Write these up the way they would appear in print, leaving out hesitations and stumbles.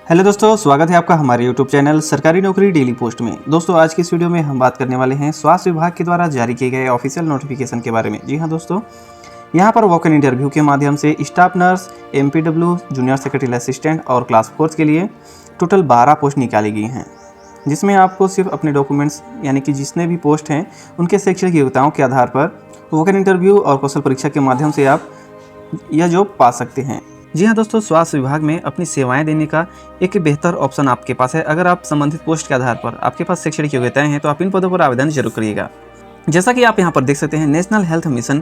Hello दोस्तों, स्वागत है आपका हमारे यूट्यूब चैनल सरकारी नौकरी डेली पोस्ट में। दोस्तों, आज की इस वीडियो में हम बात करने वाले हैं स्वास्थ्य विभाग के द्वारा जारी किए गए ऑफिशियल नोटिफिकेशन के बारे में। जी हाँ दोस्तों, यहाँ पर वॉक इन इंटरव्यू के माध्यम से staff nurse, MPW, junior secretary assistant और क्लास 4 के लिए टोटल 12 पोस्ट निकाली गई हैं, जिसमें आपको सिर्फ अपने डॉक्यूमेंट्स यानी कि जितने भी पोस्ट हैं उनके शैक्षणिक योग्यताओं के आधार पर वॉक इन इंटरव्यू और कौशल परीक्षा के माध्यम से आप यह जॉब पा सकते हैं। जी हाँ दोस्तों, स्वास्थ्य विभाग में अपनी सेवाएं देने का एक बेहतर ऑप्शन आपके पास है। अगर आप संबंधित पोस्ट के आधार पर आपके पास शैक्षणिक योग्यताएं हैं तो आप इन पदों पर आवेदन जरूर करिएगा। जैसा कि आप यहाँ पर देख सकते हैं, नेशनल हेल्थ मिशन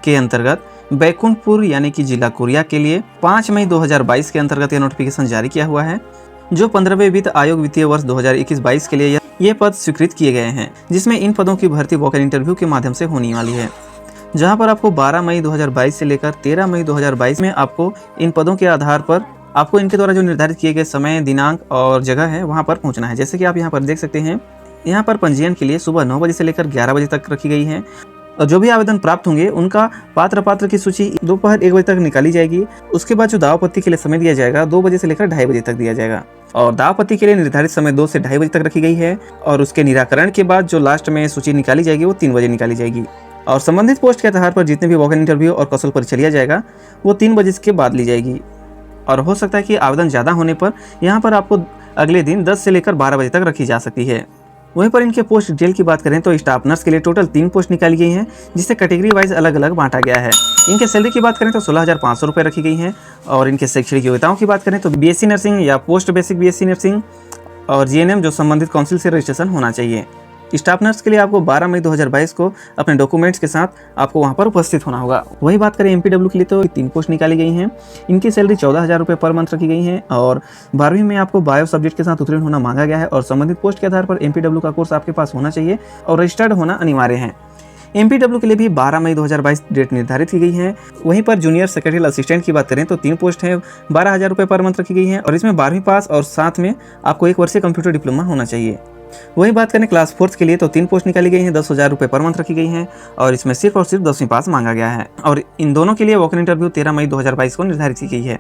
के अंतर्गत बैकुंठपुर यानी कि जिला कोरिया के लिए 5 मई 2022 के अंतर्गत यह नोटिफिकेशन जारी किया हुआ है, जो 15वें वित्त आयोग वित्तीय वर्ष 2021-22 के लिए ये पद स्वीकृत किए गए हैं, जिसमें इन पदों की भर्ती वॉक इन इंटरव्यू के माध्यम से होने वाली है, जहां पर आपको 12 मई 2022 से लेकर 13 मई 2022 में आपको इन पदों के आधार पर आपको इनके द्वारा जो निर्धारित किए गए समय, दिनांक और जगह है वहां पर पहुंचना है। जैसे कि आप यहां पर देख सकते हैं, यहां पर पंजीयन के लिए सुबह 9 बजे से लेकर 11 बजे तक रखी गई है और जो भी आवेदन प्राप्त होंगे उनका पात्र की सूची दोपहर 1 बजे तक निकाली जाएगी। उसके बाद जो दावपत्ती के लिए समय दिया जाएगा 2 बजे से लेकर 2:30 बजे तक दिया जाएगा और दावपत्ती के लिए निर्धारित समय 2 से 2:30 बजे तक रखी गई है और उसके निराकरण के बाद जो लास्ट में सूची निकाली जाएगी वो 3 बजे निकाली जाएगी और संबंधित पोस्ट के आधार पर जितने भी वॉक इन इंटरव्यू और कौशल परीक्षा लिया जाएगा वो 3 बजे के बाद ली जाएगी। और हो सकता है कि आवेदन ज़्यादा होने पर यहाँ पर आपको अगले दिन 10 से लेकर 12 बजे तक रखी जा सकती है। वहीं पर इनके पोस्ट डिटेल की बात करें तो स्टाफ नर्स के लिए टोटल 3 पोस्ट निकाली गई हैं, जिसे कैटेगरी वाइज अलग अलग बांटा गया है। इनके सैलरी की बात करें तो 16,500 रुपये रखी गई हैं और इनके शैक्षणिक योग्यताओं की बात करें तो बीएससी नर्सिंग या पोस्ट बेसिक बीएससी नर्सिंग और जीएनएम जो संबंधित काउंसिल से रजिस्ट्रेशन होना चाहिए। स्टाफ नर्स के लिए आपको 12 मई 2022 को अपने डॉक्यूमेंट्स के साथ आपको वहां पर उपस्थित होना होगा। वही बात करें एमपीडब्ल्यू के लिए तो 3 पोस्ट निकाली गई हैं। इनकी सैलरी 14,000 रुपये पर मंथ रखी गई है और 12वीं में आपको बायो सब्जेक्ट के साथ उत्तीर्ण होना मांगा गया है और संबंधित पोस्ट के आधार पर एमपीडब्ल्यू का कोर्स आपके पास होना चाहिए और रजिस्टर्ड होना अनिवार्य है। एमपीडब्ल्यू के लिए भी 12 मई 2022 डेट निर्धारित की गई है। वहीं पर जूनियर सेक्रेटरी असिस्टेंट की बात करें तो 3 पोस्ट है, 12,000 रुपये पर मंथ रखी गई है और इसमें 12वीं पास और साथ में आपको 1 वर्षीय कंप्यूटर डिप्लोमा होना चाहिए। वही बात करें क्लास 4 के लिए तो 3 पोस्ट निकाली गई हैं, 10,000 रुपये पर मंथ रखी गई हैं और इसमें सिर्फ और सिर्फ 10वीं पास मांगा गया है और इन दोनों के लिए वॉक इन इंटरव्यू 13 मई 2022 को निर्धारित की गई है।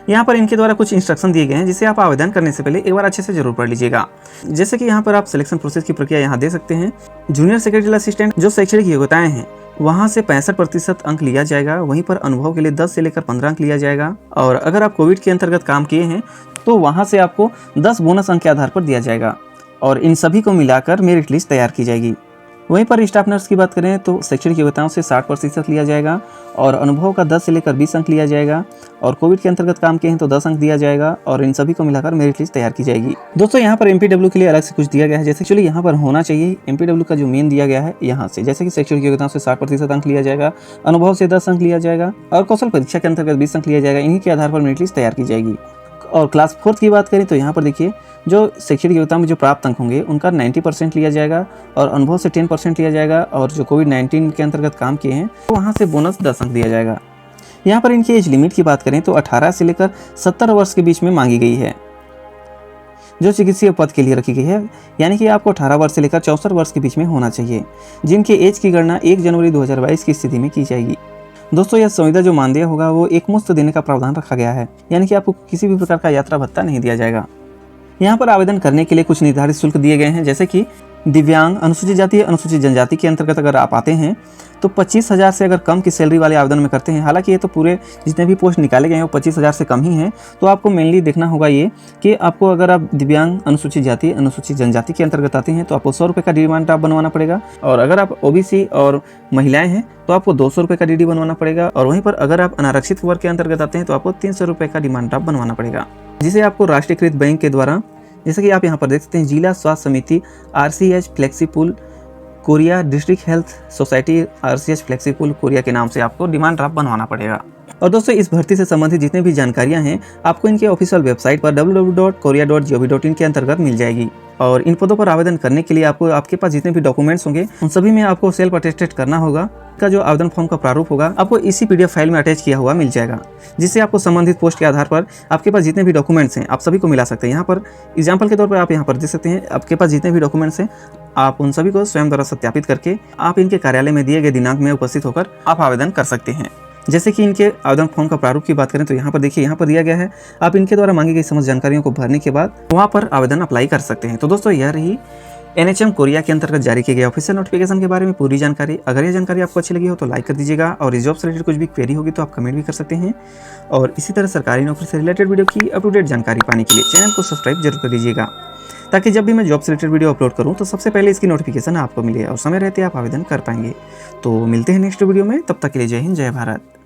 यहाँ पर इनके द्वारा कुछ इंस्ट्रक्शन दिए गए हैं, जिसे आप आवेदन करने से पहले एक बार अच्छे से जरूर पढ़ लीजिएगा। जैसे कि यहाँ पर आप सिलेक्शन प्रोसेस की प्रक्रिया यहाँ दे सकते हैं। जूनियर सेक्रेटरी असिस्टेंट जो शैक्षणिक योग्यताएं हैं वहाँ से 65% अंक लिया जाएगा। वहीं पर अनुभव के लिए 10 से लेकर 15 अंक लिया जाएगा और अगर आप कोविड के अंतर्गत काम किए हैं तो वहाँ से आपको 10 बोनस अंक के आधार पर दिया जाएगा और इन सभी को मिलाकर मेरिट लिस्ट तैयार की जाएगी। वहीं पर स्टाफ नर्स की बात करें तो शैक्षणिक योग्यताओं से 60% लिया जाएगा और अनुभव का 10 से लेकर 20 अंक लिया जाएगा और कोविड के अंतर्गत काम किए हैं तो 10 अंक दिया जाएगा और इन सभी को मिलाकर मेरिट लिस्ट तैयार की जाएगी। दोस्तों, यहाँ पर एमपीडब्ल्यू के लिए अलग से कुछ दिया गया है, जैसे एक्चुअली यहाँ पर होना चाहिए एमपीडब्ल्यू का जो मेन दिया गया है यहाँ से, जैसे कि शैक्षणिक योग्यताओं से 60% अंक लिया जाएगा, अनुभव से 10 अंक लिया जाएगा और कौशल परीक्षा के अंतर्गत 20 अंक लिया जाएगा। इन्हीं के आधार पर मेरिट लिस्ट तैयार की जाएगी। और क्लास 4 की बात करें तो यहाँ पर देखिए, जो शैक्षणिक योग्यता में जो प्राप्त अंक होंगे उनका 90% लिया जाएगा और अनुभव से 10% लिया जाएगा और जो कोविड-19 के अंतर्गत काम किए हैं तो वहाँ से बोनस 10 अंक दिया जाएगा। यहाँ पर इनकी एज लिमिट की बात करें तो 18 से लेकर 70 वर्ष के बीच में मांगी गई है, जो चिकित्सीय पद के लिए रखी गई है, यानी कि आपको 18 वर्ष से लेकर 64 वर्ष के बीच में होना चाहिए, जिनके एज की गणना 1 जनवरी 2022 की स्थिति में की जाएगी। दोस्तों, यह संविदा जो मानदेय होगा वो एक मुश्त देने का प्रावधान रखा गया है, यानी कि आपको किसी भी प्रकार का यात्रा भत्ता नहीं दिया जाएगा। यहाँ पर आवेदन करने के लिए कुछ निर्धारित शुल्क दिए गए हैं, जैसे कि दिव्यांग, अनुसूचित जाति, अनुसूचित जनजाति के अंतर्गत अगर आप आते हैं तो 25,000 से अगर कम की सैलरी वाले आवेदन में करते हैं, हालांकि ये तो पूरे जितने भी पोस्ट निकाले गए हैं वो 25,000 से कम ही हैं, तो आपको मेनली देखना होगा ये कि आपको अगर आप दिव्यांग, अनुसूचित जाति, अनुसूचित जनजाति के अंतर्गत आते हैं तो आपको 100 रुपये का डिमांड ड्राफ्ट बनवाना पड़ेगा और अगर आप ओबीसी और महिलाएं हैं तो आपको 200 रुपये का डीडी बनवाना पड़ेगा और वहीं पर अगर आप अनारक्षित वर्ग के अंतर्गत आते हैं तो आपको 300 रुपये का डिमांड ड्राफ्ट बनवाना पड़ेगा, जिसे आपको राष्ट्रीयकृत बैंक के द्वारा, जैसे कि आप यहाँ पर देख सकते हैं, जिला स्वास्थ्य समिति RCH flexipool Koriya, district health society RCH flexipool Koriya के नाम से आपको डिमांड ड्राफ्ट बनवाना पड़ेगा। और दोस्तों, इस भर्ती से संबंधित जितने भी जानकारियां हैं आपको इनके ऑफिशियल वेबसाइट पर www.korea.gov.in के अंतर्गत मिल जाएगी और इन पदों पर आवेदन करने के लिए आपको आपके पास जितने भी डॉक्यूमेंट्स होंगे उन सभी में आपको सेल्फ अटेस्टेड करना होगा। का जो आवेदन फॉर्म का प्रारूप होगा आपको इसी PDF फाइल में अटैच किया हुआ मिल जाएगा, जिससे आपको संबंधित पोस्ट के आधार पर आपके पास जितने भी डॉक्यूमेंट्स हैं आप सभी को मिला सकते हैं। यहाँ पर एग्जाम्पल के तौर पर आप यहाँ पर देख सकते हैं, आपके पास जितने भी डॉक्यूमेंट्स हैं आप उन सभी को स्वयं द्वारा सत्यापित करके आप इनके कार्यालय में दिए गए दिनांक में उपस्थित होकर आप आवेदन कर सकते हैं। जैसे कि इनके आवेदन फॉर्म का प्रारूप की बात करें तो यहाँ पर देखिए, यहाँ पर दिया गया है, आप इनके द्वारा मांगी गई समस्त जानकारियों को भरने के बाद वहाँ पर आवेदन अप्लाई कर सकते हैं। तो दोस्तों यह रही NHM कोरिया के अंतर्गत जारी किए गए ऑफिशियल नोटिफिकेशन के बारे में पूरी जानकारी। अगर ये जानकारी आपको अच्छी लगी हो तो लाइक कर दीजिएगा, और इस जॉब से रिलेटेड कुछ भी क्वेरी होगी तो आप कमेंट भी कर सकते हैं। और इसी तरह सरकारी नौकरी से रिलेटेड वीडियो की अप टू डेट जानकारी पाने के लिए चैनल को सब्सक्राइब जरूर कर दीजिएगा, ताकि जब भी मैं जॉब से रिलेटेड वीडियो अपलोड करूँ तो सबसे पहले इसकी नोटिफिकेशन आपको मिले और समय रहते आप आवेदन कर पाएंगे। तो मिलते हैं नेक्स्ट वीडियो में, तब तक के लिए जय हिंद, जय भारत।